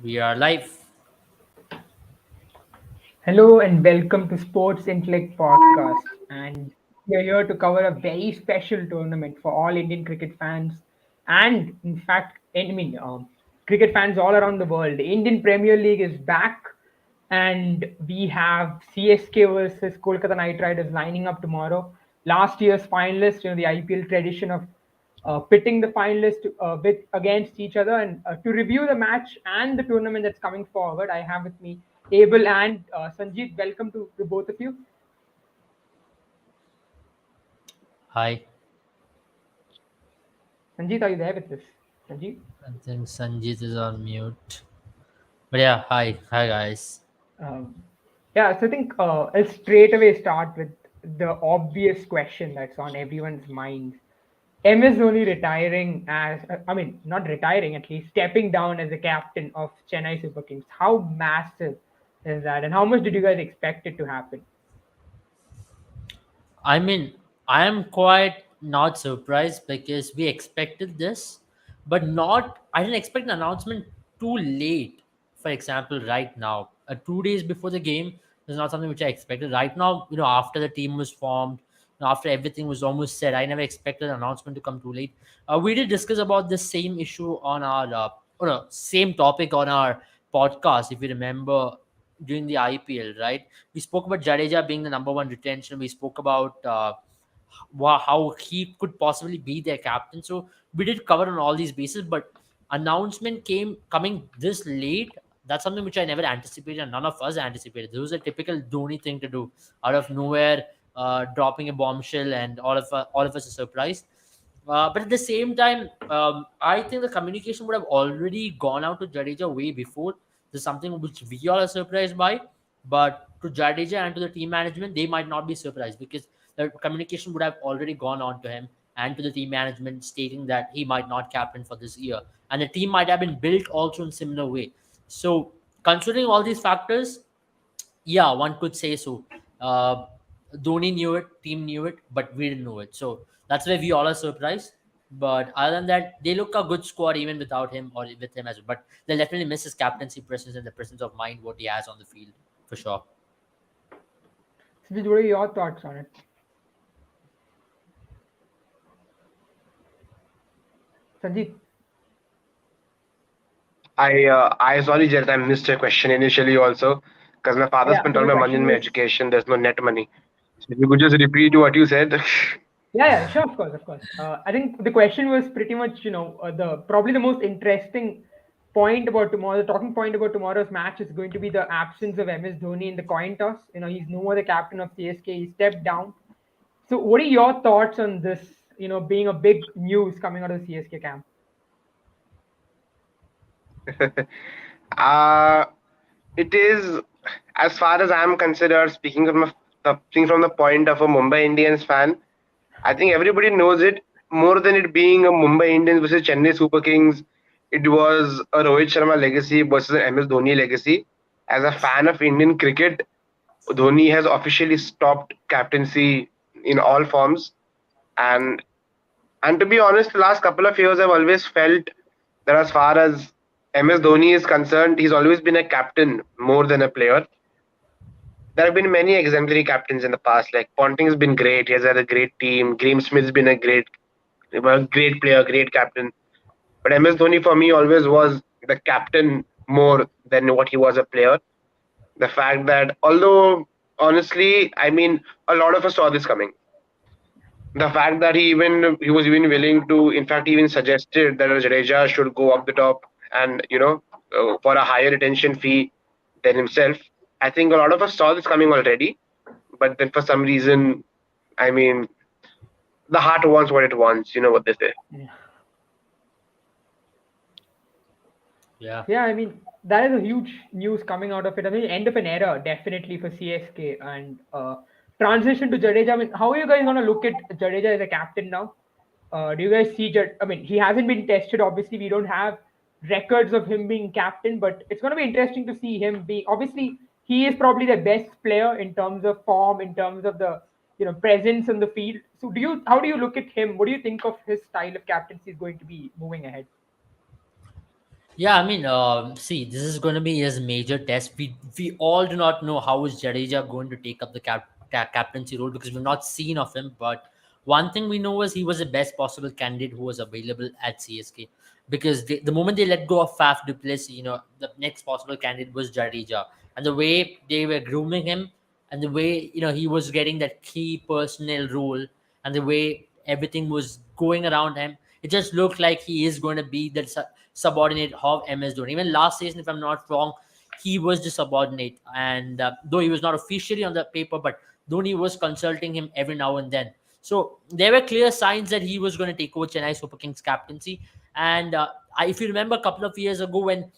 We are live. Hello and welcome to Sports Intellect Podcast. And we are here to cover a very special tournament for all Indian cricket fans, and in fact, cricket fans all around the world. The Indian Premier League is back, and we have CSK versus Kolkata Knight Riders lining up tomorrow. Last year's finalists, the IPL tradition of pitting the finalists with against each other. And to review the match and the tournament that's coming forward, I have with me Abel and Sanjeet. Welcome to both of you. Hi. Sanjeet, are you there with us? Sanjeet? I think Sanjit is on mute. But yeah, hi. Hi, guys. Um, yeah, so I think I'll straight away start with the obvious question that's on everyone's mind. MS Dhoni retiring as, not retiring, at least stepping down as the captain of Chennai Super Kings. How massive is that? And how much did you guys expect it to happen? I mean, I am quite not surprised because we expected this, but I didn't expect an announcement too late. For example, right now, 2 days before the game is not something which I expected. Right now, after the team was formed, after everything was almost set, I never expected an announcement to come too late. We did discuss about the same issue on our, same topic on our podcast, if you remember, during the IPL, right? We spoke about Jadeja being the number one retention. We spoke about how he could possibly be their captain. So we did cover on all these bases, but announcement came coming this late. That's something which I never anticipated, and none of us anticipated. This was a typical Dhoni thing to do, out of nowhere, dropping a bombshell, and all of us are surprised. But at the same time, I think the communication would have already gone out to Jadeja way before. This is something which we all are surprised by. But to Jadeja and to the team management, they might not be surprised because the communication would have already gone on to him and to the team management stating that he might not captain for this year. And the team might have been built also in similar way. So considering all these factors, yeah, one could say so. Uh, Dhoni knew it, team knew it, but we didn't know it. So that's why we all are surprised. But other than that, they look a good squad even without him or with him as well. But they'll definitely miss his captaincy presence and the presence of mind what he has on the field for sure. Sanjeet, what are your thoughts on it? Sanjeet? I sorry, Jared, I missed your question initially also because my father Yeah, spent so all the my money in question my was. education. There's no net money. So if you could just repeat what you said. Yeah, sure, of course, of course. I think the question was pretty much, the probably the most interesting point about tomorrow. The talking point about tomorrow's match is going to be the absence of MS Dhoni in the coin toss. He's no more the captain of CSK. He stepped down. So, what are your thoughts on this? Being a big news coming out of the CSK camp. uh, it is, as far as I'm considered, speaking from the point of a Mumbai Indians fan, I think everybody knows it. More than it being a Mumbai Indians versus Chennai Super Kings, it was a Rohit Sharma legacy versus an MS Dhoni legacy. As a fan of Indian cricket, Dhoni has officially stopped captaincy in all forms. And and to be honest, the last couple of years I've always felt that as far as MS Dhoni is concerned, he's always been a captain more than a player. There have been many exemplary captains in the past. Like Ponting's been great. He has had a great team. Graeme Smith's been a great player, great captain. But MS Dhoni for me always was the captain more than what he was a player. The fact that although honestly, I mean, a lot of us saw this coming. The fact that he was even willing to, in fact, he even suggested that Jadeja should go up the top and for a higher retention fee than himself. I think a lot of us saw this coming already, but then for some reason, I mean, the heart wants what it wants. You know what they say. Yeah. Yeah. Yeah, I mean that is a huge news coming out of it. I mean, end of an era definitely for CSK and transition to Jadeja. I mean, how are you guys gonna look at Jadeja as a captain now? Do you guys see? I mean, he hasn't been tested. Obviously, we don't have records of him being captain, but it's gonna be interesting to see him be. Obviously, he is probably the best player in terms of form, in terms of the presence in the field. So, how do you look at him? What do you think of his style of captaincy is going to be moving ahead? Yeah, I mean, see, this is going to be his major test. We all do not know how is Jadeja going to take up the captaincy role because we've not seen of him. But one thing we know is he was the best possible candidate who was available at CSK, because the moment they let go of Faf du Plessis, the next possible candidate was Jadeja, and the way they were grooming him, and the way he was getting that key personnel role, and the way everything was going around him, it just looked like he is going to be the subordinate of MS Dhoni. Even last season, if I'm not wrong, he was the subordinate, and though he was not officially on the paper, but Dhoni was consulting him every now and then. So there were clear signs that he was going to take over Chennai Super Kings captaincy. And if you remember, a couple of years ago, when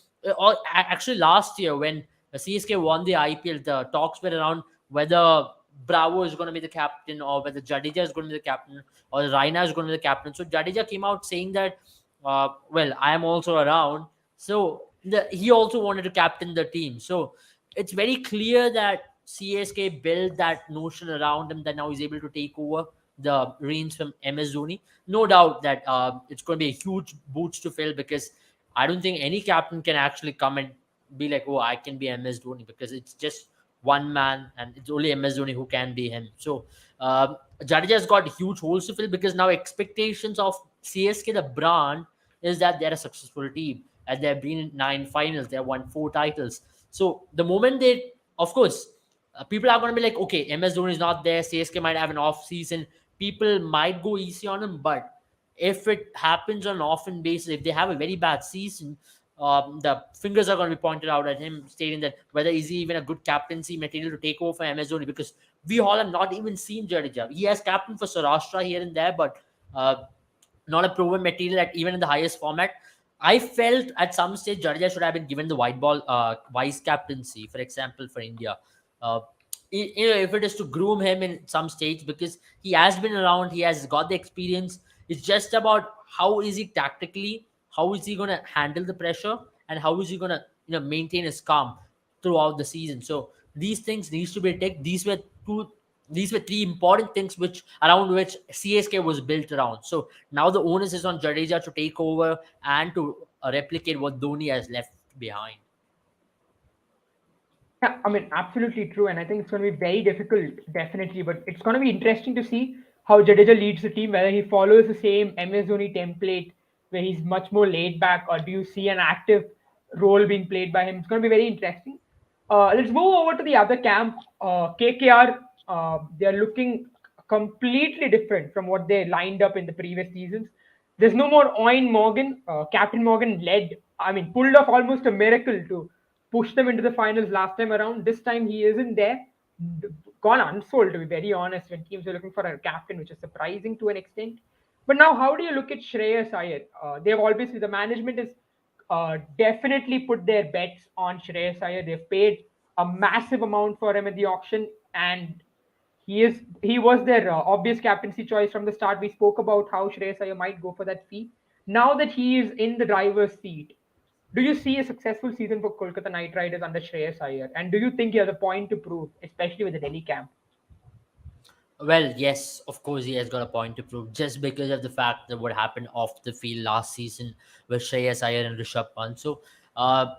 actually last year when the CSK won the IPL, the talks were around whether Bravo is going to be the captain, or whether Jadeja is going to be the captain, or Raina is going to be the captain. So Jadeja came out saying that, well, I am also around. So he also wanted to captain the team. So it's very clear that CSK built that notion around him, that now he's able to take over the reins from MS Dhoni. No doubt that it's going to be a huge boots to fill, because I don't think any captain can actually come and be like, oh, I can be MS Dhoni, because it's just one man, and it's only MS Dhoni who can be him. So Jadeja's got huge holes to fill, because now expectations of CSK, the brand, is that they're a successful team, and they've been in 9 finals, they have won 4 titles. So the moment they, of course, people are going to be like, okay, MS Dhoni is not there, CSK might have an off season, people might go easy on him. But if it happens on an often basis, if they have a very bad season, the fingers are going to be pointed out at him, stating that whether is he even a good captaincy material to take over for MS Dhoni, because we all have not even seen Jadeja. He has captain for Saurashtra here and there, but uh, not a proven material at even in the highest format. I felt at some stage Jadeja should have been given the white ball vice captaincy, for example, for India. Uh, if it is to groom him in some stage, because he has been around, he has got the experience. It's just about how is he tactically, how is he going to handle the pressure, and how is he going to maintain his calm throughout the season. So these things needs to be taken. Two these were three important things which around which CSK was built around. So now the onus is on Jadeja to take over and to replicate what Dhoni has left behind. Yeah, I mean, absolutely true. And I think it's going to be very difficult, definitely. But it's going to be interesting to see how Jadeja leads the team, whether he follows the same MS Dhoni template where he's much more laid back, or do you see an active role being played by him? It's going to be very interesting. Let's move over to the other camp. KKR, they're looking completely different from what they lined up in the previous seasons. There's no more Owen Morgan. Captain Morgan pulled off almost a miracle to push them into the finals last time around. This time he isn't there. Gone unsold, to be very honest, when teams are looking for a captain, which is surprising to an extent. But now, how do you look at Shreyas Iyer? They've obviously, the management is definitely put their bets on Shreyas Iyer. They've paid a massive amount for him at the auction, and he was their obvious captaincy choice from the start. We spoke about how Shreyas Iyer might go for that fee. Now that he is in the driver's seat, do you see a successful season for Kolkata Knight Riders under Shreyas Iyer? And do you think he has a point to prove, especially with the Delhi camp? Well, yes, of course, he has got a point to prove, just because of the fact that what happened off the field last season with Shreyas Iyer and Rishabh Pant. So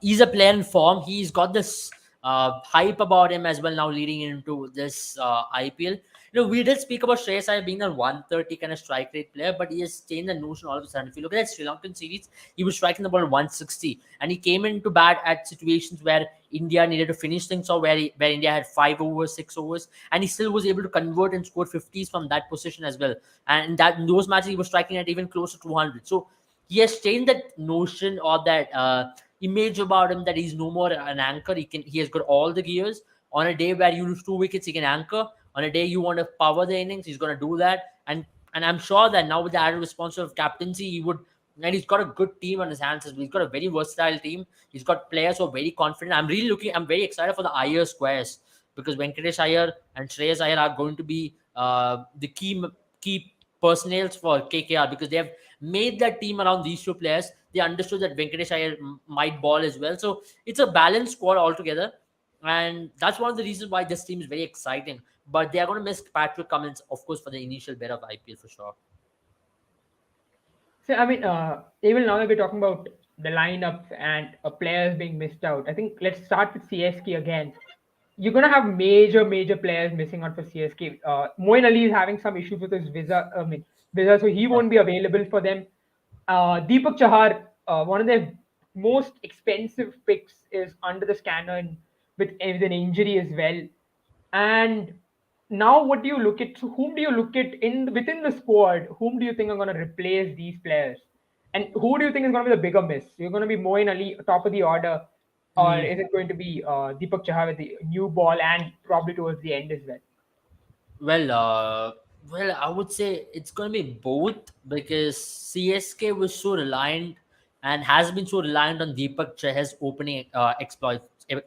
he's a player in form. He's got this hype about him as well now leading into this IPL. We did speak about Shreyas Iyer being a 130 kind of strike rate player, but he has changed the notion all of a sudden. If you look at that Sri Lankan series, he was striking the ball 160, and he came into bat at situations where India needed to finish things, or where India had 5 overs, 6 overs, and he still was able to convert and score 50s from that position as well. And in those matches, he was striking at even close to 200. So he has changed that notion, or that image about him, that he's no more an anchor. He has got all the gears. On a day where you lose 2 wickets, he can anchor. On a day you want to power the innings, he's going to do that. And I'm sure that now with the added responsibility of captaincy, he would. And he's got a good team on his hands as well. He's got a very versatile team. He's got players who are very confident. I'm very excited for the Iyer squares, because Venkatesh Iyer and Shreyas Iyer are going to be the key personnels for KKR, because they have made that team around these two players. They understood that Venkatesh Iyer might ball as well. So it's a balanced squad altogether. And that's one of the reasons why this team is very exciting. But they are going to miss Patrick Cummins, of course, for the initial bit of IPL for sure. So, even now that we're talking about the lineups and players being missed out. I think let's start with CSK again. You're gonna have major players missing out for CSK. Moin Ali is having some issues with his visa. I mean visa, so he won't be available for them. Deepak Chahar, one of their most expensive picks, is under the scanner and with an injury as well. And now, what do you look at? So whom do you look at in within the squad? Whom do you think are going to replace these players? And who do you think is going to be the bigger miss? You're going to be Moin Ali, top of the order, or Mm. is it going to be Deepak Chahar with the new ball and probably towards the end as well? Well, I would say it's going to be both because CSK was so reliant and has been so reliant on Deepak Chahar's opening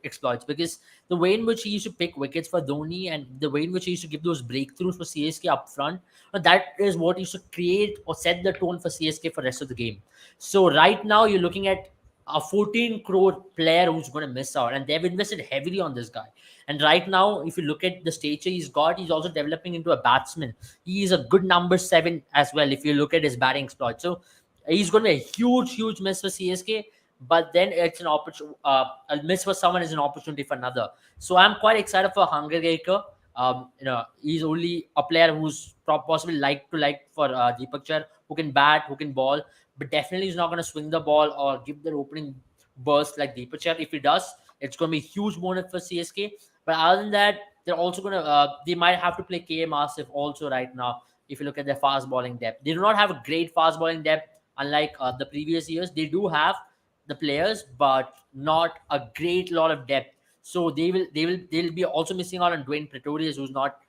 exploits because the way in which he used to pick wickets for Dhoni and the way in which he used to give those breakthroughs for CSK up front, that is what used to create or set the tone for CSK for the rest of the game. So right now you're looking at a 14 crore player who's going to miss out, and they've invested heavily on this guy. And right now, if you look at the stature he's got, he's also developing into a batsman. He is a good number seven as well, if you look at his batting exploit. So he's going to be a huge miss for CSK. But then it's an opportunity. A miss for someone is an opportunity for another. So I'm quite excited for Hunger Gaker. He's only a player who's possibly like for Deepak Char, who can bat, who can ball, but definitely he's not going to swing the ball or give the opening burst like Deepak Char. If he does, it's going to be a huge bonus for CSK. But other than that, they're also going to they might have to play KM Asif also right now. If you look at their fast bowling depth, they do not have a great fast bowling depth unlike the previous years. They do have the players, but not a great lot of depth. So they'll be also missing out on Dwayne Pretorius, who's not.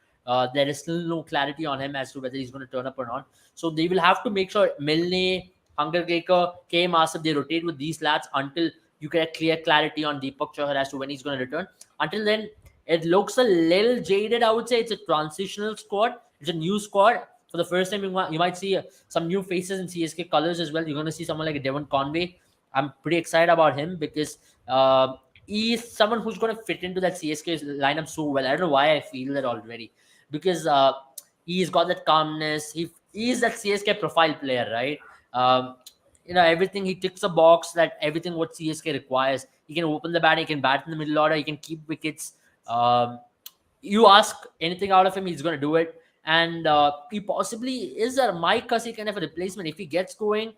There is still no clarity on him as to whether he's going to turn up or not. So they will have to make sure Milne, Hunger Gaker, K. Asif, they rotate with these lads until you get clear clarity on Deepak Chahar as to when he's going to return. Until then, it looks a little jaded, I would say. It's a transitional squad. It's a new squad. For the first time, you might see some new faces in CSK colors as well. You're going to see someone like Devon Conway. I'm pretty excited about him because he's someone who's going to fit into that CSK lineup so well. I don't know why I feel that already because he's got that calmness. He is that CSK profile player, right? Um, everything he ticks a box that everything what CSK requires. He can open the bat, he can bat in the middle order, he can keep wickets. Um, you ask anything out of him, he's going to do it. And he possibly is a Mike Hussey kind of a replacement. If he gets going,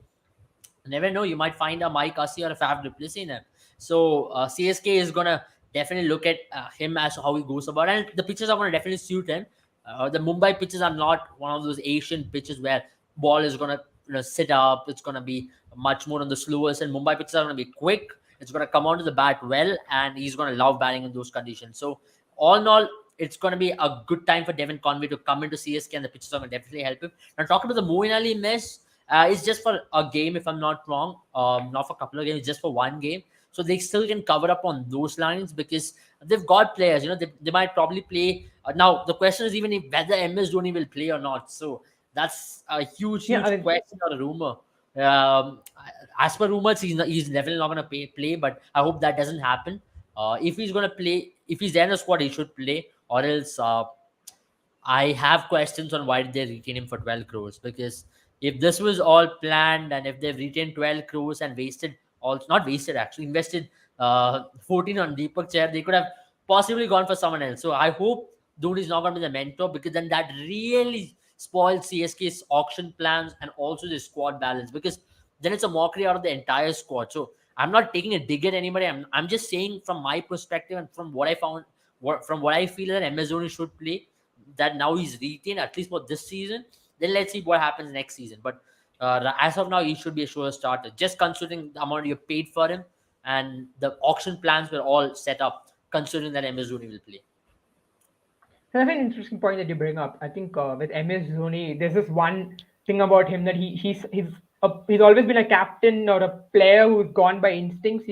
never know. You might find a Mike Hussey or a Fab replacing him. So CSK is gonna definitely look at him as how he goes about, and the pitches are gonna definitely suit him. The Mumbai pitches are not one of those Asian pitches where ball is gonna sit up. It's gonna be much more on the slowest, and Mumbai pitches are gonna be quick. It's gonna come onto the bat well, and he's gonna love batting in those conditions. So all in all, it's going to be a good time for Devon Conway to come into CSK, and the pitches are going to definitely help him. Now, talking about the Moeen Ali mess, it's just for a game, if I'm not wrong. Not for a couple of games, just for one game. So they still can cover up on those lines because they've got players. They might probably play. Now the question is even if whether MS Dhoni will play or not. So that's a Yeah, I huge mean, question or a rumor. Um, as per rumors, he's definitely not going to play. But I hope that doesn't happen. If he's going to play, if he's there in the squad, he should play. Or else, I have questions on why did they retain him for 12 crores because if this was all planned and if they've retained 12 crores and wasted all not wasted actually invested 14 on Deepak Chair, they could have possibly gone for someone else. So I hope Dhoni is not going to be the mentor because then that really spoils CSK's auction plans and also the squad balance because then it's a mockery out of the entire squad. So I'm not taking a dig at anybody. I'm just saying from my perspective and from what I found, from what I feel that MS Dhoni should play, that now he's retained at least for this season. Then let's see what happens next season. But as of now, he should be a sure starter. Just considering the amount you paid for him and the auction plans were all set up, considering that MS Dhoni will play. that's an interesting point that you bring up. I think with MS Dhoni, there's this one thing about him that he's always been a captain or a player who's gone by instincts.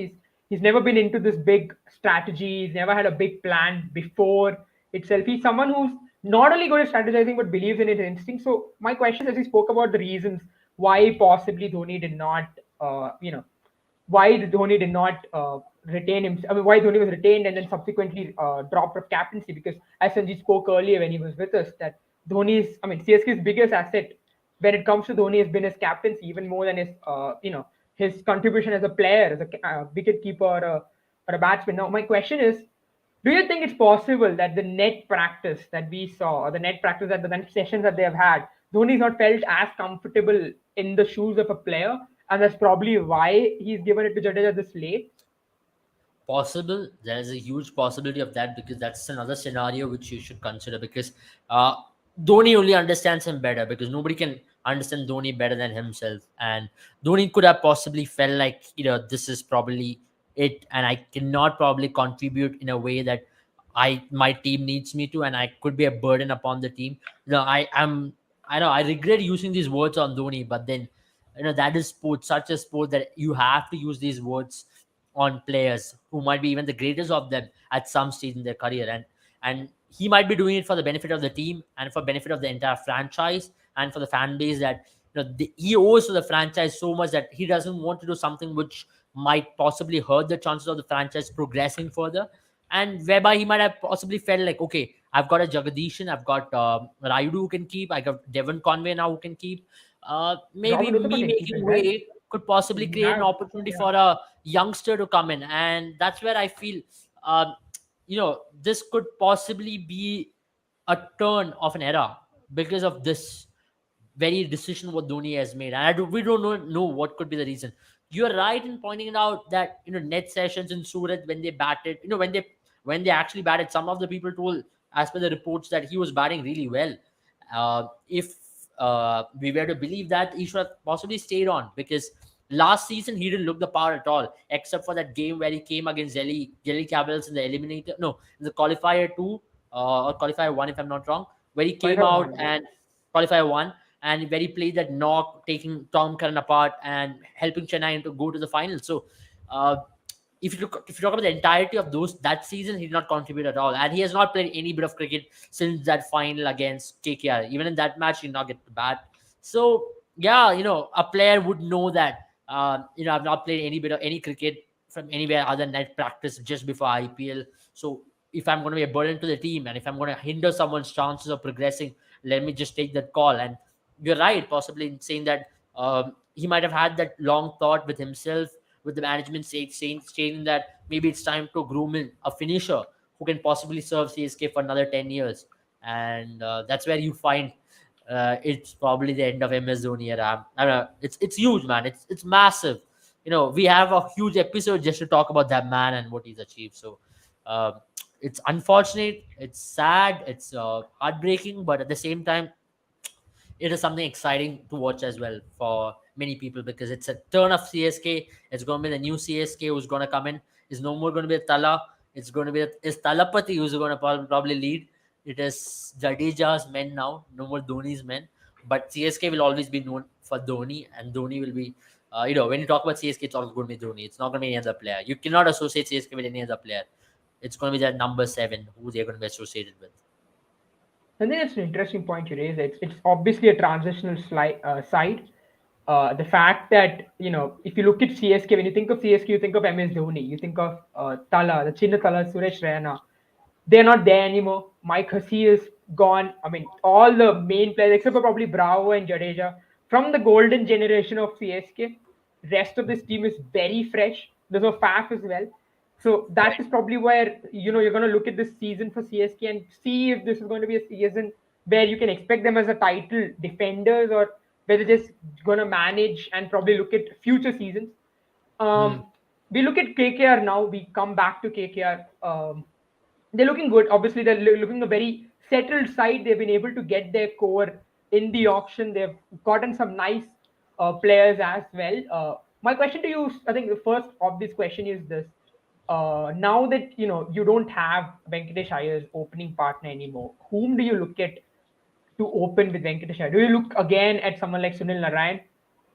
He's never been into this big strategy. He's never had a big plan before itself. He's someone who's not only good at strategizing but believes in his instincts. So my question is, he spoke about the reasons why possibly Dhoni did not, why Dhoni did not retain him. I mean, why Dhoni was retained and then subsequently dropped of captaincy. Because as Sanjeev spoke earlier when he was with us, that CSK's biggest asset when it comes to Dhoni has been his captaincy, even more than his, his contribution as a player, as a wicket keeper or a batsman. Now, my question is, do you think it's possible that the net practice that we saw, or the net practice that the net sessions that they have had, Dhoni's not felt as comfortable in the shoes of a player, and that's probably why he's given it to Jadeja this late? Possible. There is a huge possibility of that, because that's another scenario which you should consider, because Dhoni only understands him better, because nobody can understand Dhoni better than himself. And Dhoni could have possibly felt like, this is probably it, and I cannot probably contribute in a way that my team needs me to, and I could be a burden upon the team. I know I regret using these words on Dhoni, but then that is sport, such a sport, that you have to use these words on players who might be even the greatest of them at some stage in their career. And he might be doing it for the benefit of the team, and for benefit of the entire franchise, and for the fan base, that he owes to the franchise so much that he doesn't want to do something which might possibly hurt the chances of the franchise progressing further, and whereby he might have possibly felt like, okay, I've got a Jagadishan, I've got Rayudu who can keep, I got Devon Conway now who can keep. Maybe Robert Uthappa me can keep making as well. way could possibly We create an have, opportunity yeah. for a youngster to come in. And that's where I feel, um, this could possibly be a turn of an era, because of this very decision what Dhoni has made. And we don't know what could be the reason. You're right in pointing it out that net sessions in Surat, when they batted, when they actually batted, some of the people told, as per the reports, that he was batting really well. If we were to believe that, he should have possibly stayed on, because last season he didn't look the part at all, except for that game where he came against Delhi Capitals in the eliminator, no, in the qualifier 2, or qualifier 1, if I'm not wrong, where he came Qualifier out, one, yeah. and qualifier 1, and where he played that knock, taking Tom Curran apart and helping Chennai to go to the final. So, uh, if you talk about the entirety of that season, he did not contribute at all, and he has not played any bit of cricket since that final against KKR. Even in that match, he did not get to bat. So yeah, a player would know that. I've not played any bit of any cricket from anywhere other than net practice just before IPL. So if I'm going to be a burden to the team, and if I'm going to hinder someone's chances of progressing, let me just take that call. And you're right, possibly in saying that he might have had that long thought with himself, with the management saying that maybe it's time to groom in a finisher who can possibly serve CSK for another 10 years. And that's where you find it's probably the end of MS Dhoni era. I don't know, it's huge, man. It's massive. We have a huge episode just to talk about that man and what he's achieved. So um, it's unfortunate, it's sad, it's heartbreaking, but at the same time, it is something exciting to watch as well for many people, because it's a turn of CSK. It's going to be the new CSK who's going to come in. It's no more going to be a Tala. It's going to be it's Talapati who's going to probably lead. It is Jadeja's men now, no more Dhoni's men. But CSK will always be known for Dhoni, and Dhoni will be, when you talk about CSK, it's always going to be Dhoni. It's not going to be any other player. You cannot associate CSK with any other player. It's going to be that number 7 who they're going to be associated with. I think that's an interesting point you raise. It's obviously a transitional side. The fact that, if you look at CSK, when you think of CSK, you think of MS Dhoni, you think of Tala, the Chinna Tala, Suresh Raina. They're not there anymore. Mike Hussey is gone. I mean, all the main players, except for probably Bravo and Jadeja, from the golden generation of CSK, rest of this team is very fresh. There's a Faf as well. So that is probably where you're going to look at this season for CSK and see if this is going to be a season where you can expect them as a title defenders, or whether they're just going to manage and probably look at future seasons. Hmm. We look at KKR now. We come back to KKR. They're looking good. Obviously, they're looking a very settled side. They've been able to get their core in the auction. They've gotten some nice players as well. My question to you, I think the first obvious question is this: now that you don't have Venkatesh Iyer's opening partner anymore, whom do you look at to open with Venkatesh Iyer? Do you look again at someone like Sunil Narayan,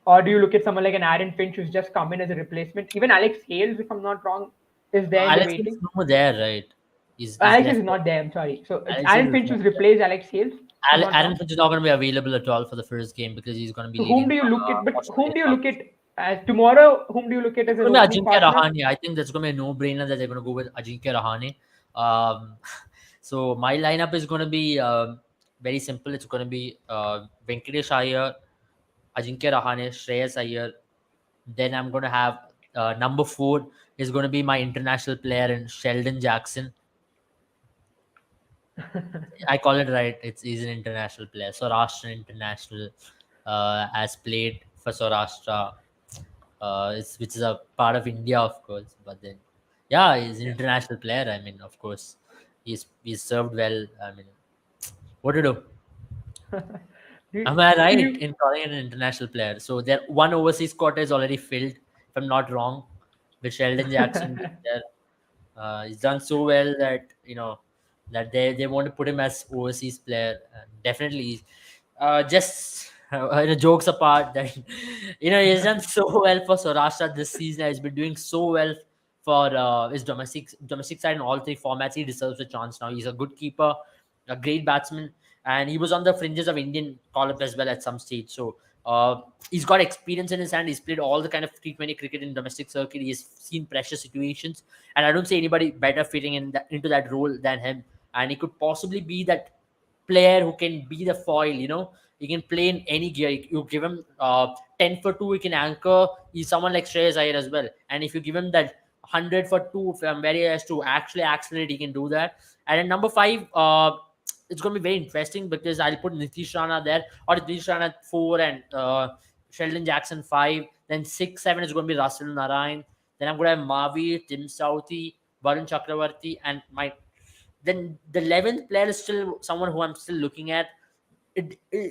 or do you look at someone like an Aaron Finch who's just come in as a replacement? Even Alex Hales, if I'm not wrong, is there in the Alex is waiting. no more there, right? He's Alex is left. not there. I'm sorry. So it's Alex Aaron is Finch left. who's replaced Alex Hales. If I'm not Aaron wrong. Finch is not going to be available at all for the first game, because he's going to be So whom leading do you for look at? But whom Australia. do you look at as tomorrow? Whom do you look at as It's an going to be opening Ajinkya partner? Rahane. I think that's going to be a no-brainer that they're going to go with Ajinkya Rahane. Um, so my lineup is going to be very simple. It's going to be Venkatesh Iyer, Ajinkya Rahane, Shreyas Iyer, Then I'm going to have number 4 is going to be my international player in Sheldon Jackson. I call it right. He's an international player. Saurashtra international, has played for Saurashtra, which is a part of India, of course. But then, yeah, he's an Yeah. international player. I mean, of course, he's served well. I mean, what to do? Am I Do right you? in calling it an international player? So their one overseas quota is already filled, if I'm not wrong, with Sheldon Jackson being there. He's done so well that that they want to put him as overseas player. And definitely, just jokes apart, that he's done so well for Saurashtra this season. He's been doing so well for his domestic side in all 3 formats. He deserves a chance now. He's a good keeper, a great batsman, and he was on the fringes of Indian call-up as well at some stage. So he's got experience in his hand. He's played all the kind of T20 cricket in domestic circuit. He's seen pressure situations, and I don't see anybody better fitting into that role than him. And he could possibly be that player who can be the foil. He can play in any gear. You give him 10 for 2, he can anchor. He's someone like Shreyas Iyer as well. And if you give him that 100 for 2 from where he has to actually accelerate, he can do that. And at number 5, it's going to be very interesting because I'll put Nitish Rana there, or Nitish Rana at 4, and Sheldon Jackson 5. Then 6, 7 is going to be Russell Narayan. Then I'm going to have Mavi, Tim Southee, Varun Chakravarti, and my then the 11th player is still someone who I'm still looking at.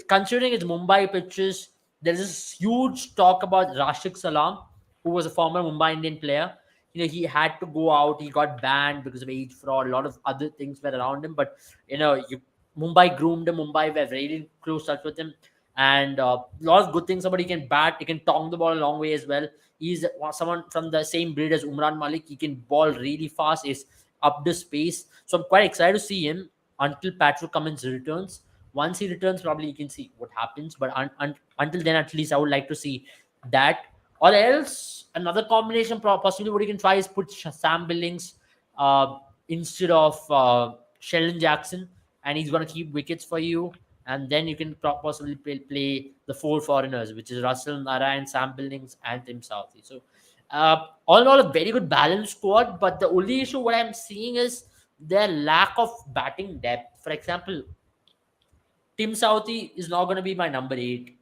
Considering it's Mumbai pitches, there's this huge talk about Rashid Salam, who was a former Mumbai Indian player. He had to go out. He got banned because of age fraud. A lot of other things were around him, but Mumbai groomed him. Mumbai were very in close touch with him, and a lot of good things about. He can bat. He can tong the ball a long way as well. He's someone from the same breed as Umran Malik. He can ball really fast. He's up the space. So I'm quite excited to see him until Patrick Cummins returns. Once he returns, probably you can see what happens. But until then, at least I would like to see that. Or else, another combination, possibly what you can try is put Sam Billings instead of Sheldon Jackson, and he's going to keep wickets for you. And then you can possibly play the 4 foreigners, which is Russell Narayan, Sam Billings, and Tim Southee. So, all in all, a very good balanced squad. But the only issue what I'm seeing is their lack of batting depth. For example, Tim Southee is not going to be my number 8.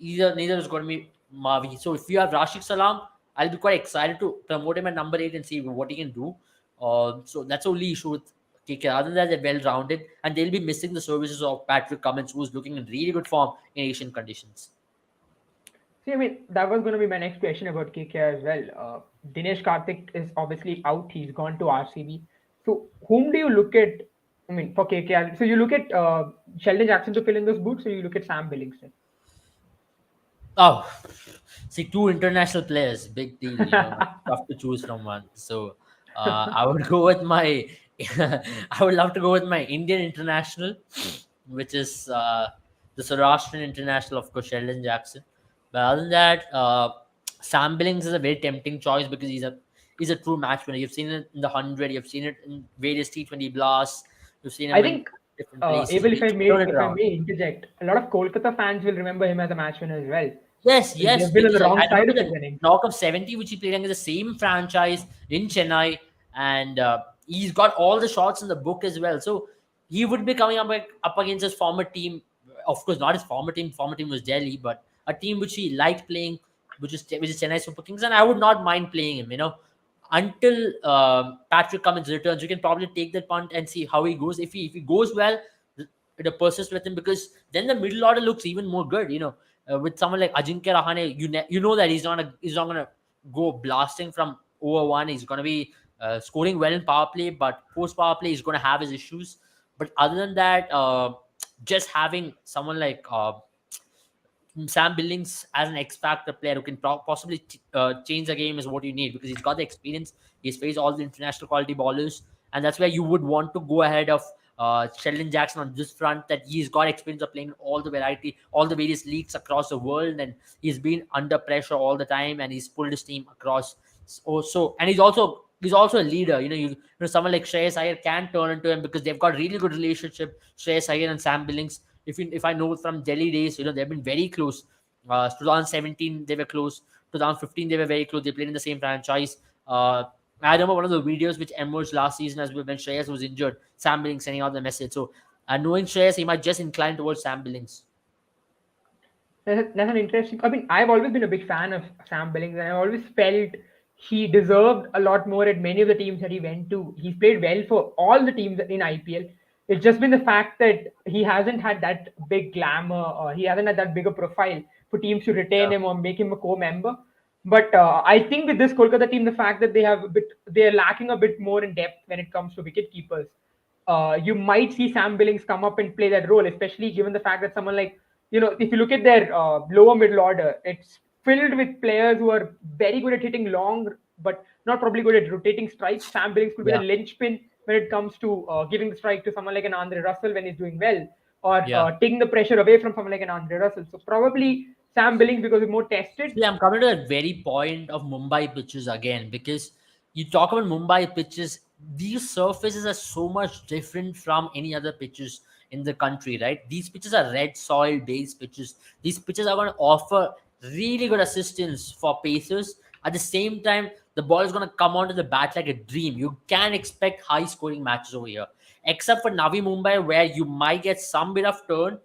Neither is going to be Mavi. So if you have Rashid Salam, I'll be quite excited to promote him at number 8 and see what he can do. So that's the only issue with KKR. Other than that, they're well rounded, and they'll be missing the services of Patrick Cummins, who's looking in really good form in Asian conditions. See, I mean, that was going to be my next question about KKR as well. Dinesh Karthik is obviously out. He's gone to RCB. So, whom do you look at? I mean, for KKR. So, you look at Sheldon Jackson to fill in those boots, or you look at Sam Billings? Oh, see, 2 international players, big deal. Tough to choose from one. So I would go with my. I would love to go with my Indian international, which is the Saurashtrian international, of course, Sheldon Jackson. But other than that, Sam Billings is a very tempting choice because he's a true match winner. You've seen it in the 100. You've seen it in various T20 blasts. You've seen I him in think, different places. Abel, He's turned it if I around. may interject, a lot of Kolkata fans will remember him as a match winner as well. Yes, But yes, they've been on the because wrong I side remember of it the winning. knock of 70, which he played against the same franchise in Chennai, and he's got all the shots in the book as well. So he would be coming up against his former team. Of course, not his former team. Former team was Delhi, but a team which he liked playing, which is Chennai Super Kings, and I would not mind playing him. Until Patrick Cummins returns, you can probably take that punt and see how he goes. If he goes well, it persists with him, because then the middle order looks even more good. With someone like Ajinkya Rahane, you know that he's not gonna go blasting from over one. He's gonna be scoring well in power play, but post power play he's gonna have his issues. But other than that, just having someone like Sam Billings as an X factor player who can possibly change the game is what you need, because he's got the experience. He's faced all the international quality ballers, and that's where you would want to go ahead of Sheldon Jackson on this front. That he's got experience of playing all the variety, all the various leagues across the world, and he's been under pressure all the time, and he's pulled his team across. And he's also a leader. Someone like Shreyas Iyer can turn into him because they've got really good relationship. Shreyas Iyer and Sam Billings, if I know from Delhi days, they've been very close. 2017 they were close. 2015 they were very close. They played in the same franchise. I remember one of the videos which emerged last season as well when Shreyas was injured. Sam Billings sending out the message. So, knowing Shreyas, he might just incline towards Sam Billings. That's an interesting. I mean, I've always been a big fan of Sam Billings, and I always felt he deserved a lot more at many of the teams that he went to. He's played well for all the teams in IPL. It's just been the fact that he hasn't had that big glamour, or he hasn't had that bigger profile for teams to retain Yeah. him or make him a co-member. But I think with this Kolkata team, the fact that they're lacking a bit more in depth when it comes to wicket keepers. You might see Sam Billings come up and play that role, especially given the fact that someone like, if you look at their lower middle order, it's filled with players who are very good at hitting long, but not probably good at rotating strikes. Sam Billings could be the Yeah. linchpin when it comes to giving the strike to someone like an Andre Russell when he's doing well, or Yeah. taking the pressure away from someone like an Andre Russell. So probably Sam Billings because he's more tested. See, I'm coming to that very point of Mumbai pitches again because you talk about Mumbai pitches, these surfaces are so much different from any other pitches in the country, right? These pitches are red soil based pitches. These pitches are going to offer really good assistance for pacers. At the same time, the ball is going to come onto the bat like a dream. You can expect high scoring matches over here, except for Navi Mumbai, where you might get some bit of turn.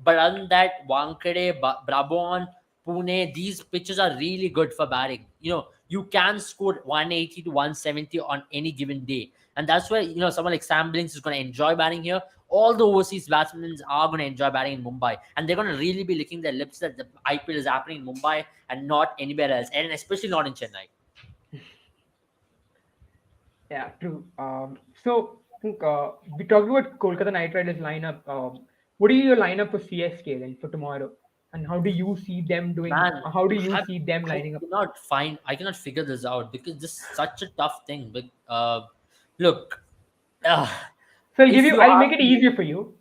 But other than that, Wankhede, Brabon, Pune, these pitches are really good for batting. You can score 180 to 170 on any given day. And that's why, someone like Sam Billings is going to enjoy batting here. All the overseas batsmen are going to enjoy batting in Mumbai. And they're going to really be licking their lips that the IPL is happening in Mumbai and not anywhere else. And especially not in Chennai. Yeah, true. So I think we talked about Kolkata Knight Riders lineup. What are your lineup for CSK then for tomorrow? And how do you see them doing? Man, How do you see them I lining up? I cannot figure this out because this is such a tough thing. But look, uh, So if you I'll make ask it me, easier for you.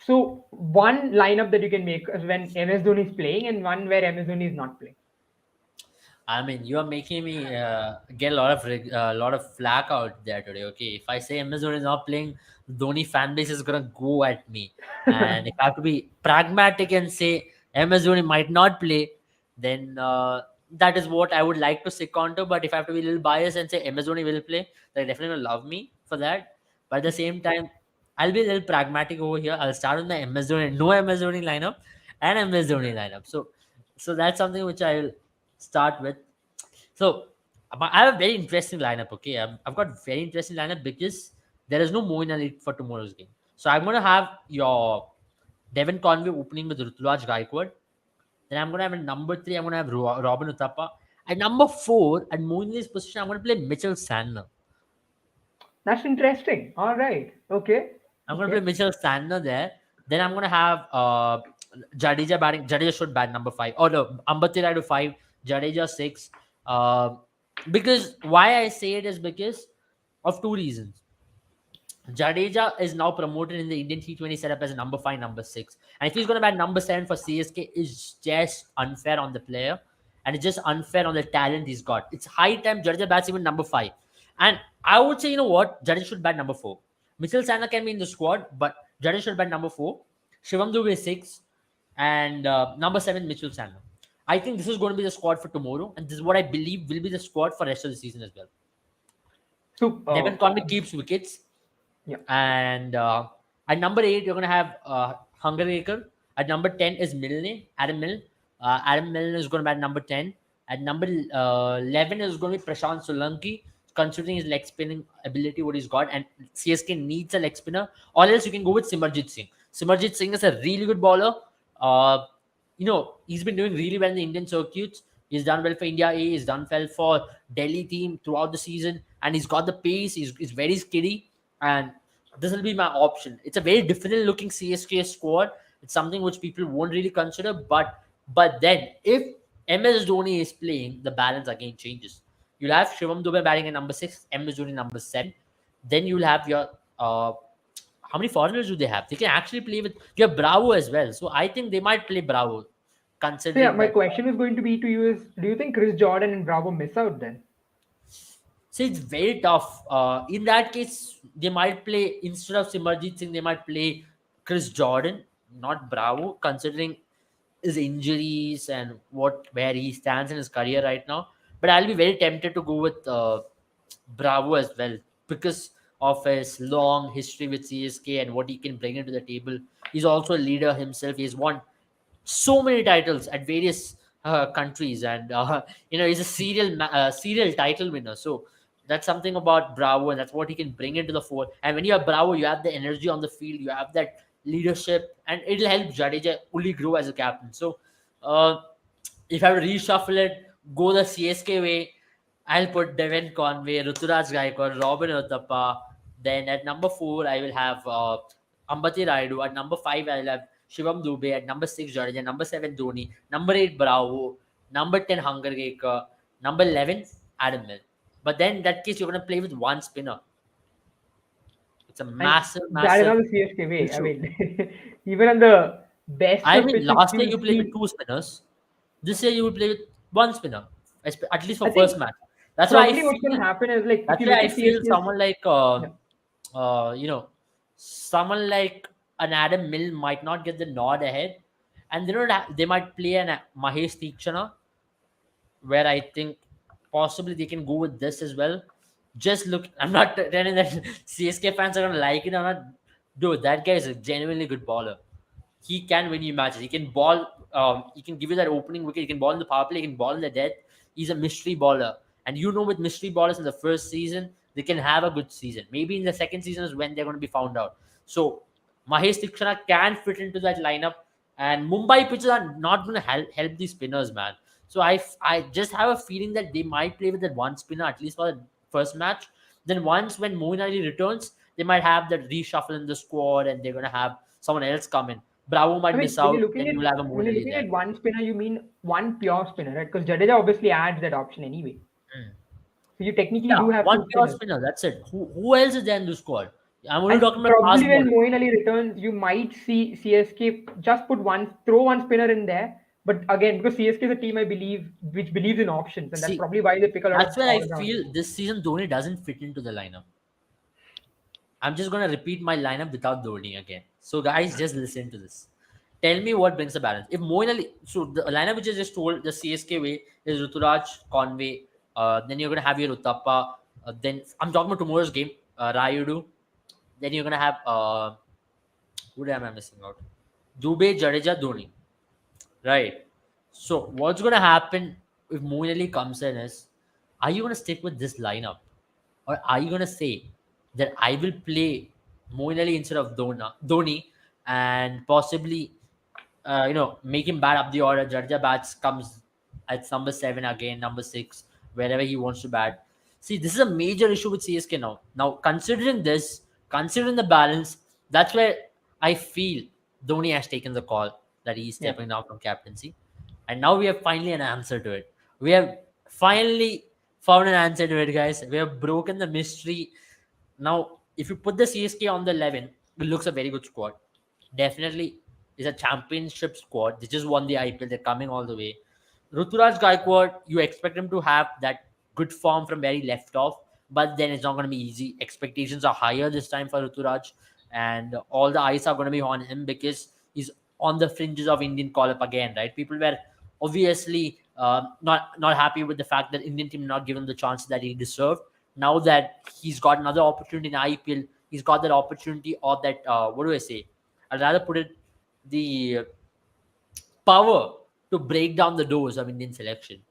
So one lineup that you can make is when MS Dhoni is playing, and one where MS Dhoni is not playing. I mean, you are making me get a lot of lot of flack out there today. Okay, if I say Amazon is not playing, Dhoni fan base is gonna go at me. And if I have to be pragmatic and say Amazon might not play, then that is what I would like to stick on to. But if I have to be a little biased and say Amazon will play, they definitely will love me for that. But at the same time, I'll be a little pragmatic over here. I'll start with my Amazon, no Amazon lineup, and Amazon lineup. So that's something which I'll start with. So I have a very interesting lineup. Okay, I've got very interesting lineup because there is no Moeen Ali for tomorrow's game. So I'm gonna have your Devon Conway opening with Ruturaj Gaikwad. Then I'm gonna have a number three. I'm gonna have Robin Uthappa. At number four, at Moeen Ali's position, I'm gonna play Mitchell Sandner. That's interesting. All right. Okay. I'm gonna play Okay. Mitchell Sandner there. Then I'm gonna have Jadeja batting. Jadeja should bat number five. Oh no, Ambatira to five. Jadeja six. Uh, because why I say it is because of two reasons. Jadeja is now promoted in the Indian T20 setup as a number five, number six. And if he's going to bat number seven for CSK, it's just unfair on the player. And it's just unfair on the talent he's got. It's high time Jadeja bats even number five. And I would say, you know what? Jadeja should bat number four. Mitchell Sandner can be in the squad, but Jadeja should bat number four. Shivam Dubey is six. And number seven, Mitchell Sandner. I think this is going to be the squad for tomorrow. And this is what I believe will be the squad for the rest of the season as well. So Devon Conway keeps wickets. yeah. And at number eight, you're going to have Hungeracre. At number 10 is Milne, Adam Milne. Adam Milne is going to be at number 10. At number 11 is going to be Prashant Solanki, considering his leg spinning ability, what he's got. And CSK needs a leg spinner. Or else you can go with Simarjit Singh. Simarjit Singh is a really good bowler. Uh, he's been doing really well in the Indian circuits. He's done well for India A. He's done well for Delhi team throughout the season. And he's got the pace. He's very skiddy. And this will be my option. It's a very different looking CSK squad. It's something which people won't really consider. But then if MS Dhoni is playing, the balance again changes. You'll have Shivam Dubey batting at number six, MS Dhoni number seven. Then you'll have your how many foreigners do they have? They can actually play with your Bravo as well. So I think they might play Bravo, So yeah, considering my that. question is going to be to you is: do you think Chris Jordan and Bravo miss out then? So it's very tough. In that case, they might play instead of Simarjit Singh, they might play Chris Jordan, not Bravo, considering his injuries and what where he stands in his career right now. But I'll be very tempted to go with Bravo as well because of his long history with CSK and what he can bring into the table. He's also a leader himself. He's won so many titles at various countries, and he's a serial title winner. So that's something about Bravo, and that's what he can bring into the fore. And when you have Bravo, you have the energy on the field, you have that leadership, and it'll help Jadeja only grow as a captain. So uh, if I were to reshuffle it, go the CSK way, I'll put Devin Conway, Ruturaj Gaikwad, Robin Uthappa. Then at number 4, I will have Ambati Raidu. At number 5, I'll have Shivam Dubey. At number 6, Jadeja. Number 7, Dhoni. Number 8, Bravo. Number 10, Hungergaker. Number 11, Adam Mill. But then in that case, you're going to play with one spinner. It's a And massive, that is massive not the CSK way. I issue. mean, even on the best I of mean, pitches, last year you'll you played with see. two spinners. This year you will play with one spinner, at least for I first think match. That's why I probably what's going feel. to happen is like if That's you why look I at feel CSK's. Yeah. uh, you know, someone like an Adam Mill might not get the nod ahead, and they might play an Mahesh Tikshana, where I think possibly they can go with this as well. Just look, I'm not telling that CSK fans are gonna like it or not. Dude, that guy is a genuinely good bowler. He can win you matches. He can ball. He can give you that opening wicket. He can ball in the power play. He can ball in the death. He's a mystery bowler, and with mystery bowlers in the first season, they can have a good season. Maybe in the second season is when they're going to be found out. So Mahesh Tikshana can fit into that lineup, and Mumbai pitches are not going to help these spinners, man. So I just have a feeling that they might play with that one spinner at least for the first match. Then once when Moeen Ali returns, they might have that reshuffle in the squad, and they're going to have someone else come in. Bravo I might mean, miss out, then you'll have a when Moeen you're Ali looking there. at one spinner, you mean one pure spinner, right? Because Jadeja obviously adds that option anyway. Hmm. So you technically Yeah, do have one two pure spinners. spinner. That's it. Who else is there in the squad? I'm only And talking about fast probably when bowlers. Moeen Ali returns, you might see CSK just throw one spinner in there. But again, because CSK is a team I believe which believes in options, and that's See, probably why they pick a lot of that's where I all rounders. feel this season Dhoni doesn't fit into the lineup. I'm just gonna repeat my lineup without Dhoni again. So guys, just listen to this. Tell me what brings the balance. If Moeen Ali, so the lineup which I just told the CSK way is Ruturaj, Conway. Then you're gonna have your Uttappa. Then I'm talking about tomorrow's game, Rayudu. Then you're gonna have who am I missing out? Dubey, Jadeja, Dhoni. Right. So what's gonna happen if Moeen Ali comes in is, are you gonna stick with this lineup, or are you gonna say that I will play Moeen Ali instead of Dhoni, and possibly make him bat up the order. Jadeja bats comes at number 7 again, number 6, wherever he wants to bat. See, this is a major issue with CSK now. Now, considering this, considering the balance, that's where I feel Dhoni has taken the call that he's Yeah. stepping down from captaincy. And now we have finally an answer to it. We have finally found an answer to it, guys. We have broken the mystery. Now, if you put the CSK on the 11, it looks a very good squad. Definitely is a championship squad. They just won the IPL. They're coming all the way. Ruturaj Gaikwad, you expect him to have that good form from where he left off, but then it's not going to be easy. Expectations are higher this time for Ruturaj, and all the eyes are going to be on him because he's on the fringes of Indian call-up again, right? People were obviously not happy with the fact that Indian team not given the chance that he deserved. Now that he's got another opportunity in IPL, he's got that opportunity or that what do I say? I'd rather put it the power to break down the doors of Indian selection.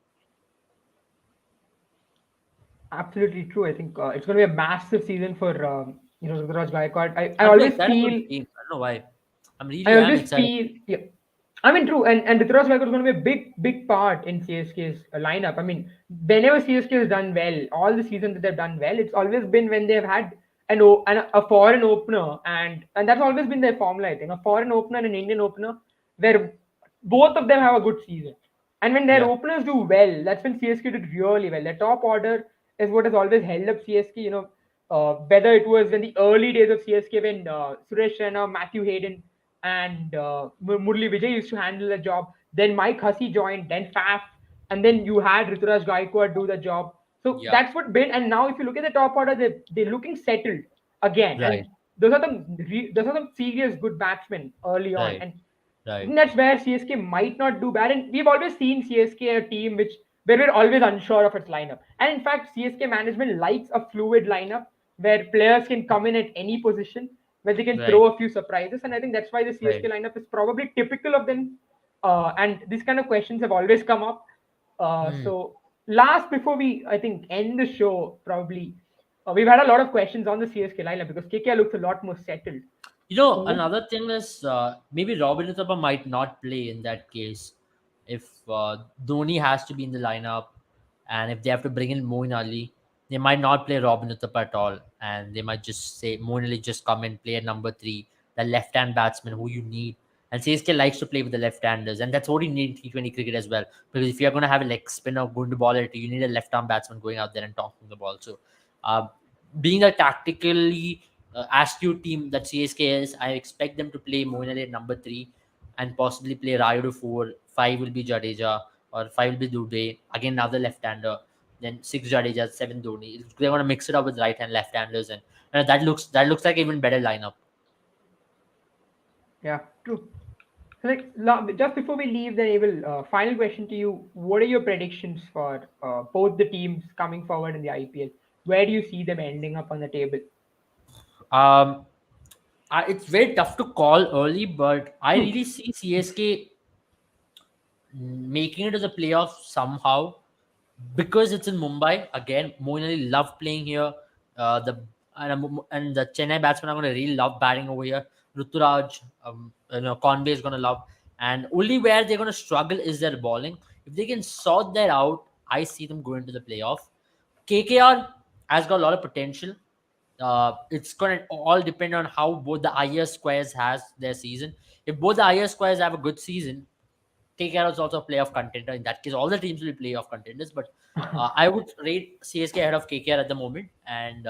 Absolutely true. I think it's going to be a massive season for Ruturaj Gaikwad. I I'm really always excited for the feel team. I don't know why. I I'm always excited. feel yeah. I mean, true, and Ruturaj Gaikwad is going to be a big part in CSK's lineup. I mean, whenever CSK has done well, all the seasons that they've done well, it's always been when they've had a foreign opener, and that's always been their formula. I think a foreign opener and an Indian opener, where both of them have a good season. And when their Yeah, openers do well, that's when CSK did really well. Their top order is what has always held up CSK. Whether it was in the early days of CSK when Suresh Raina, Matthew Hayden, and Murli Vijay used to handle the job. Then Mike Hussey joined, then Faf, and then you had Rituraj Gaikwad do the job. So yeah, that's what been. And now if you look at the top order, they're looking settled again. right, And those are the serious good batsmen early on. right, And I Right. think that's where CSK might not do bad. And we've always seen CSK a team which where we're always unsure of its lineup. And in fact, CSK management likes a fluid lineup where players can come in at any position, where they can Right. throw a few surprises. And I think that's why the CSK Right. lineup is probably typical of them. And these kind of questions have always come up. Hmm. So last before we I think end the show, probably we've had a lot of questions on the CSK lineup because KKR looks a lot more settled. Who Another thing is maybe Robin Uthappa might not play in that case if Dhoni has to be in the lineup, and if they have to bring in Moin Ali, they might not play Robin Uthappa at all, and they might just say Moin Ali just come and play at number three, the left-hand batsman who you need. And CSK likes to play with the left-handers, and that's what you need in T20 cricket as well. Because if you're going to have a leg spinner going to ball it, you need a left-arm batsman going out there and talking the ball. So, uh, being a tactically astute team that CSK is, I expect them to play Moin Ali at number three and possibly play Rayudu four. Five will be Jadeja or five will be Dubey. Again, another left-hander. Then six Jadeja, seven Dhoni. They're gonna mix it up with right and left-handers, and that looks like even better lineup. Yeah, true. So, like, just before we leave, then Abel, final question to you: what are your predictions for both the teams coming forward in the IPL? Where do you see them ending up on the table? Um, it's very tough to call early, but I really see CSK making it to the playoffs somehow because it's in Mumbai. Again, Moin Ali love playing here. And the Chennai batsmen are going to really love batting over here. Ruturaj, Conway is going to love. And only where they're going to struggle is their bowling. If they can sort that out, I see them going to the playoff. KKR has got a lot of potential. It's going to all depend on how both the IR squares has their season. If both the IR squares have a good season, KKR is also a playoff contender. In that case, all the teams will be playoff contenders. But I would rate CSK ahead of KKR at the moment, and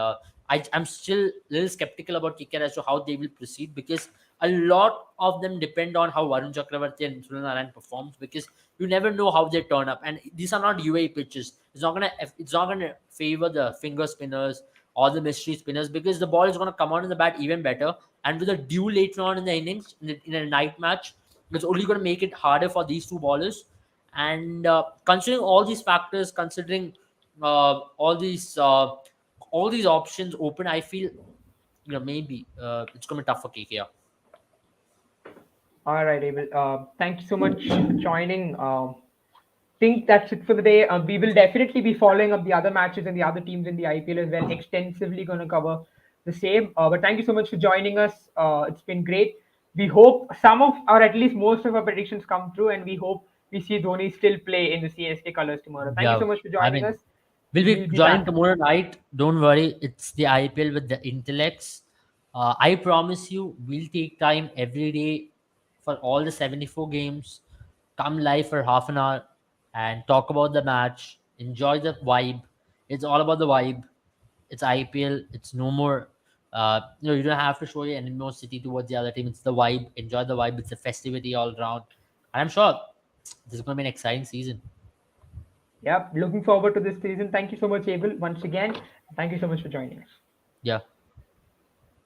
I'm still a little skeptical about KKR as to how they will proceed because a lot of them depend on how Varun Chakravarti and Sunil Narayan performs because you never know how they turn up, and these are not UAE pitches. It's not gonna favor the finger spinners or the mystery spinners because the ball is gonna come out in the bat even better, and with a dew later on in the innings in a night match it's only going to make it harder for these two bowlers. And considering all these factors, considering all these options open, I feel maybe it's going to be tough for KKR. All right, Abel. Thank you so much for joining. Think that's it for the day. We will definitely be following up the other matches and the other teams in the IPL as well. Extensively going to cover the same. But thank you so much for joining us. It's been great. We hope some of, or at least most of our predictions come true, and we hope we see Dhoni still play in the CSK colors tomorrow. Thank you Yeah, so much for I joining mean, us. we'll be We'll be joining back. tomorrow night. Don't worry, it's the IPL with the Intellects. I promise you, we'll take time every day for all the 74 games. Come live for half an hour and talk about the match. Enjoy the vibe. It's all about the vibe. It's IPL. It's no more. You don't have to show your animosity towards the other team. It's the vibe. Enjoy the vibe. It's a festivity all around. And I'm sure this is going to be an exciting season. Yep. Looking forward to this season. Thank you so much, Abel, once again. Thank you so much for joining us. Yeah.